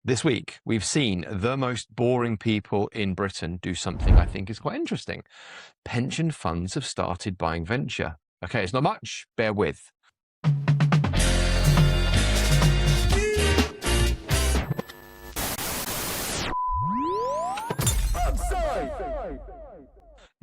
This week, we've seen the most boring people in Britain do something I think is quite interesting. Pension funds have started buying venture. Okay, it's not much, bear with.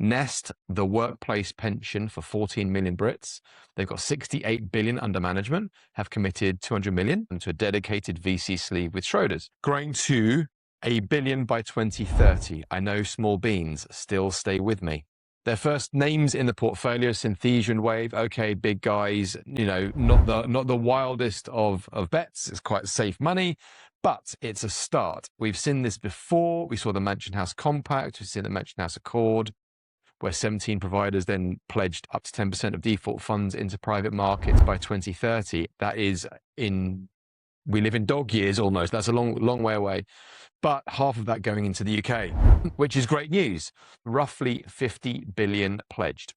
Nest, the workplace pension for 14 million Brits. They've got 68 billion under management, have committed 200 million into a dedicated VC sleeve with Schroders, growing to $1 billion by 2030. I know small beans, still stay with me. Their first names in the portfolio, Synthesia and Wave. Okay, big guys, not the wildest of bets. It's quite safe money, but it's a start. We've seen this before. We saw the Mansion House Compact. We've seen the Mansion House Accord, where 17 providers then pledged up to 10% of default funds into private markets by 2030. That is we live in dog years almost. That's a long way away. But half of that going into the UK, which is great news. Roughly 50 billion pledged.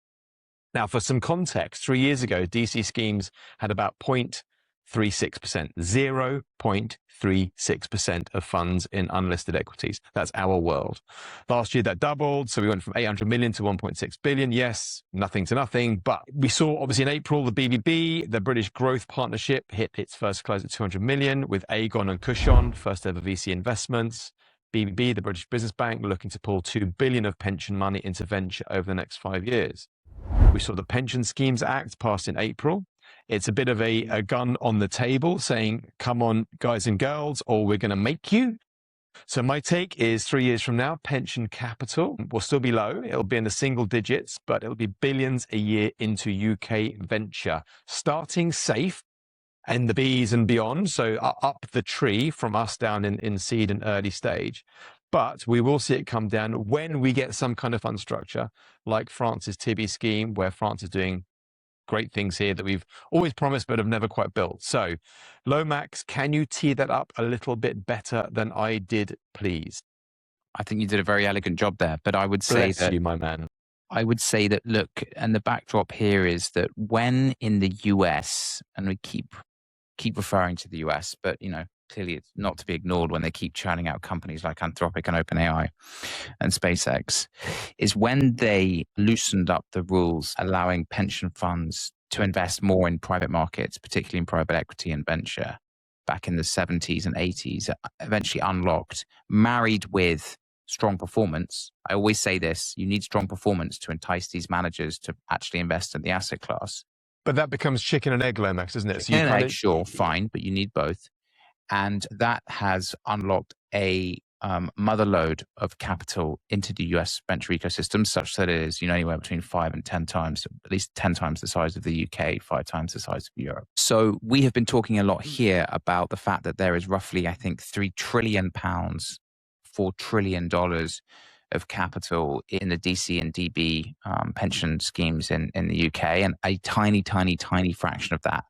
Now, for some context, 3 years ago, DC schemes had about 0.36%, 0.36% of funds in unlisted equities. That's our world. Last year, that doubled. So we went from 800 million to 1.6 billion. Yes, nothing to nothing. But we saw, obviously, in April, the BBB, the British Growth Partnership, hit its first close at 200 million with Aegon and Cushon, first ever VC investments. BBB, the British Business Bank, looking to pull 2 billion of pension money into venture over the next 5 years. We saw the Pension Schemes Act passed in April. It's a bit of a gun on the table saying, come on, guys and girls, or we're going to make you. So my take is 3 years from now, pension capital will still be low. It'll be in the single digits, but it'll be billions a year into UK venture, starting safe and the Bs and beyond. So up the tree from us down in seed and early stage. But we will see it come down when we get some kind of fund structure like France's Tibi scheme, where France is doing great things here that we've always promised but have never quite built. So, Lomax, can you tee that up a little bit better than I did, please? I think you did a very elegant job there, but I would say Bless you, my man. I would say that, look, and the backdrop here is that when in the US, and we keep referring to the US, but, clearly it's not to be ignored when they keep churning out companies like Anthropic and OpenAI and SpaceX, is when they loosened up the rules allowing pension funds to invest more in private markets, particularly in private equity and venture, back in the 70s and 80s, eventually unlocked, married with strong performance. I always say this, you need strong performance to entice these managers to actually invest in the asset class. But that becomes chicken and egg, Lomax, doesn't it? So chicken and egg, sure, fine, but you need both. And that has unlocked a motherload of capital into the US venture ecosystem, such that it is anywhere between 5 and 10 times, at least 10 times the size of the UK, 5 times the size of Europe. So we have been talking a lot here about the fact that there is roughly, I think, £3 trillion, $4 trillion of capital in the DC and DB pension schemes in the UK, and a tiny fraction of that,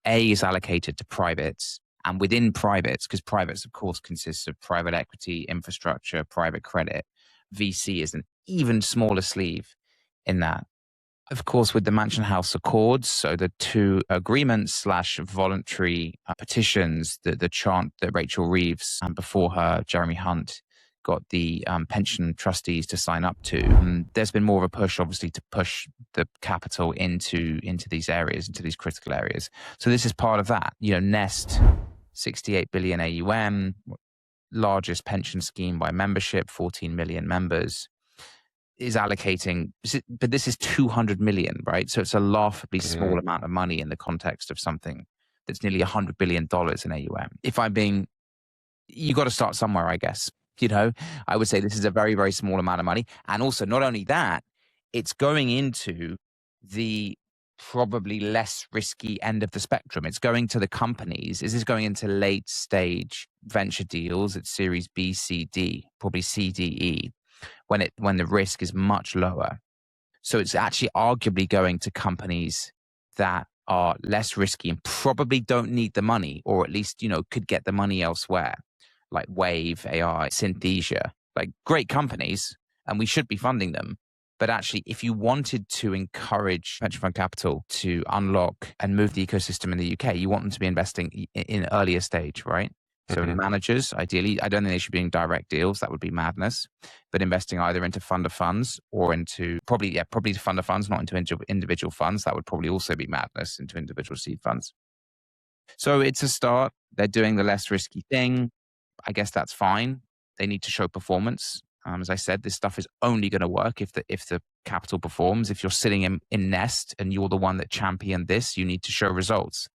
is allocated to privates. And within privates, because privates, of course, consists of private equity, infrastructure, private credit, VC is an even smaller sleeve in that. Of course, with the Mansion House Accords, so the two agreements / voluntary petitions, the chant that Rachel Reeves and before her, Jeremy Hunt, got the pension trustees to sign up to. There's been more of a push, obviously, to push the capital into these areas, into these critical areas. So this is part of that. Nest, 68 billion AUM, largest pension scheme by membership, 14 million members, is allocating, but this is 200 million, right? So it's a laughably small amount of money in the context of something that's nearly $100 billion in AUM. You got to start somewhere, I guess. I would say this is a very, very small amount of money. And also, not only that, it's going into the probably less risky end of the spectrum. It's going to the companies. This is going into late stage venture deals at Series B, C, D, probably C, D, E, when the risk is much lower. So it's actually arguably going to companies that are less risky and probably don't need the money, or at least, could get the money elsewhere, like Wave, AI, Synthesia, like great companies, and we should be funding them. But actually, if you wanted to encourage venture fund capital to unlock and move the ecosystem in the UK, you want them to be investing in earlier stage, right? So managers, ideally, I don't think they should be doing direct deals. That would be madness. But investing either into fund of funds or into probably to fund of funds, not into individual funds. That would probably also be madness, into individual seed funds. So it's a start. They're doing the less risky thing. I guess that's fine. They need to show performance. As I said, this stuff is only going to work if the capital performs. If you're sitting in Nest and you're the one that championed this, you need to show results.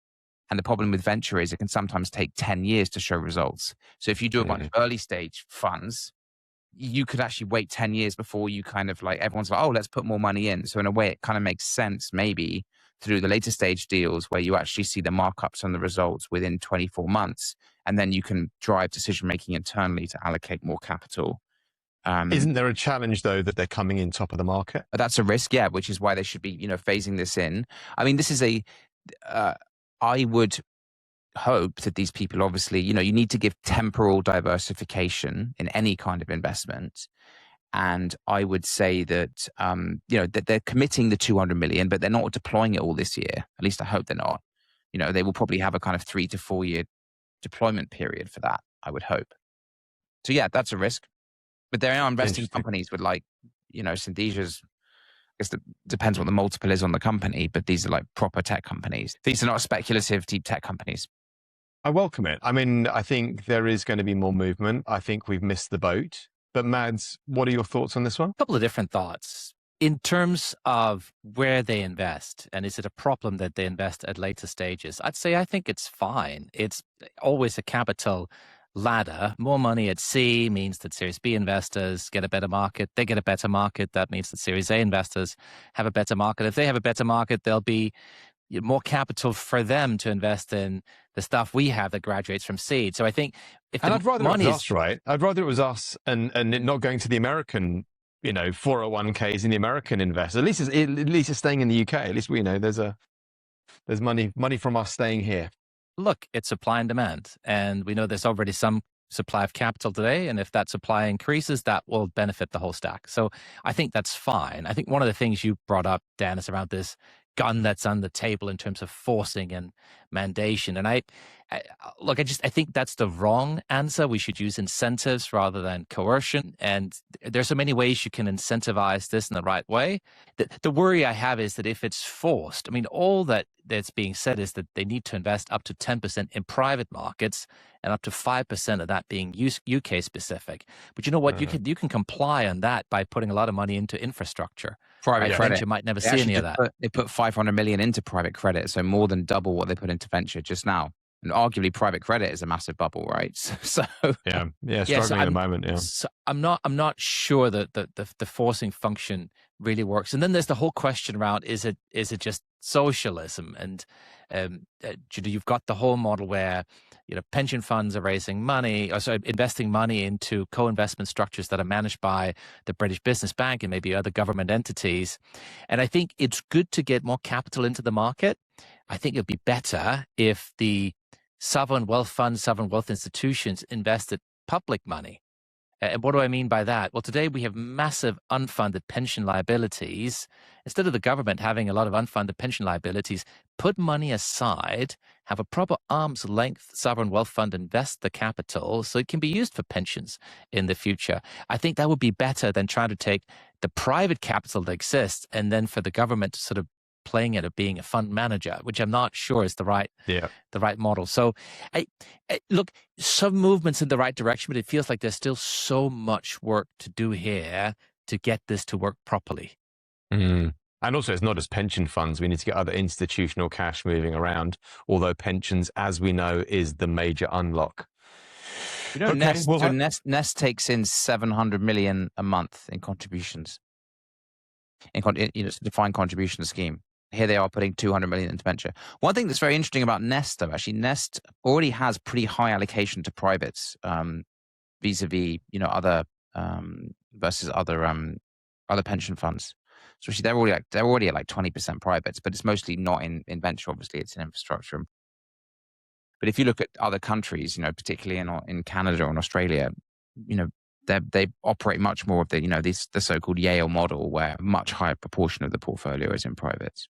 And the problem with venture is it can sometimes take 10 years to show results. So if you do a bunch of early stage funds, you could actually wait 10 years before you kind of like, everyone's like, oh, let's put more money in. So in a way, it kind of makes sense maybe through the later stage deals where you actually see the markups and the results within 24 months. And then you can drive decision-making internally to allocate more capital. Isn't there a challenge, though, that they're coming in top of the market? That's a risk, yeah, which is why they should be, phasing this in. I mean, this is I would hope that these people, obviously, you need to give temporal diversification in any kind of investment. And I would say that, that they're committing the 200 million, but they're not deploying it all this year. At least I hope they're not. They will probably have a kind of 3 to 4 year deployment period for that, I would hope. So yeah, that's a risk. But there are investing companies with Synthesia's, I guess it depends what the multiple is on the company, but these are like proper tech companies. These are not speculative deep tech companies. I welcome it. I mean, I think there is going to be more movement. I think we've missed the boat. But Mads, what are your thoughts on this one? A couple of different thoughts. In terms of where they invest, and is it a problem that they invest at later stages? I'd say I think it's fine. It's always a capital ladder. More money at C means that Series B investors get a better market. They get a better market. That means that Series A investors have a better market. If they have a better market, there'll be more capital for them to invest in the stuff we have that graduates from seed. So I think I'd rather it was us, right? I'd rather it was us and it not going to the American, 401ks and the American investors. At least it's staying in the UK. At least we know there's money from us staying here. Look, it's supply and demand. And we know there's already some supply of capital today. And if that supply increases, that will benefit the whole stack. So I think that's fine. I think one of the things you brought up, Dan, is around this gun that's on the table in terms of forcing and mandation. And I think that's the wrong answer. We should use incentives rather than coercion. And there's so many ways you can incentivize this in the right way. The worry I have is that if it's forced, I mean, all that's being said is that they need to invest up to 10% in private markets and up to 5% of that being UK specific. But you know what? You can comply on that by putting a lot of money into infrastructure. Private credit. You might never see any of that. They put 500 million into private credit, so more than double what they put into venture just now. And arguably, private credit is a massive bubble, right? So struggling at the moment. Yeah. So I'm not sure that the forcing function really works. And then there's the whole question around: is it just socialism? And you've got the whole model where pension funds are raising money, or sorry, investing money into co-investment structures that are managed by the British Business Bank and maybe other government entities. And I think it's good to get more capital into the market. I think it'd be better if the sovereign wealth funds, sovereign wealth institutions invested public money. And what do I mean by that? Well, today we have massive unfunded pension liabilities. Instead of the government having a lot of unfunded pension liabilities, put money aside, have a proper arm's length sovereign wealth fund invest the capital so it can be used for pensions in the future. I think that would be better than trying to take the private capital that exists and then for the government to sort of playing it of being a fund manager, which I'm not sure is the right model. So I look, some movements in the right direction, but it feels like there's still so much work to do here to get this to work properly. And also, it's not just pension funds. We need to get other institutional cash moving around, although pensions, as we know, is the major unlock. Nest takes in 700 million a month in contributions, it's a defined contribution scheme. Here they are putting 200 million into venture. One thing that's very interesting about Nest, though, actually, Nest already has pretty high allocation to privates, vis-a-vis, other versus other pension funds. So actually, they're already at like 20% privates, but it's mostly not in venture. Obviously, it's in infrastructure. But if you look at other countries, particularly in Canada or in Australia, they operate much more of the so-called Yale model, where a much higher proportion of the portfolio is in privates.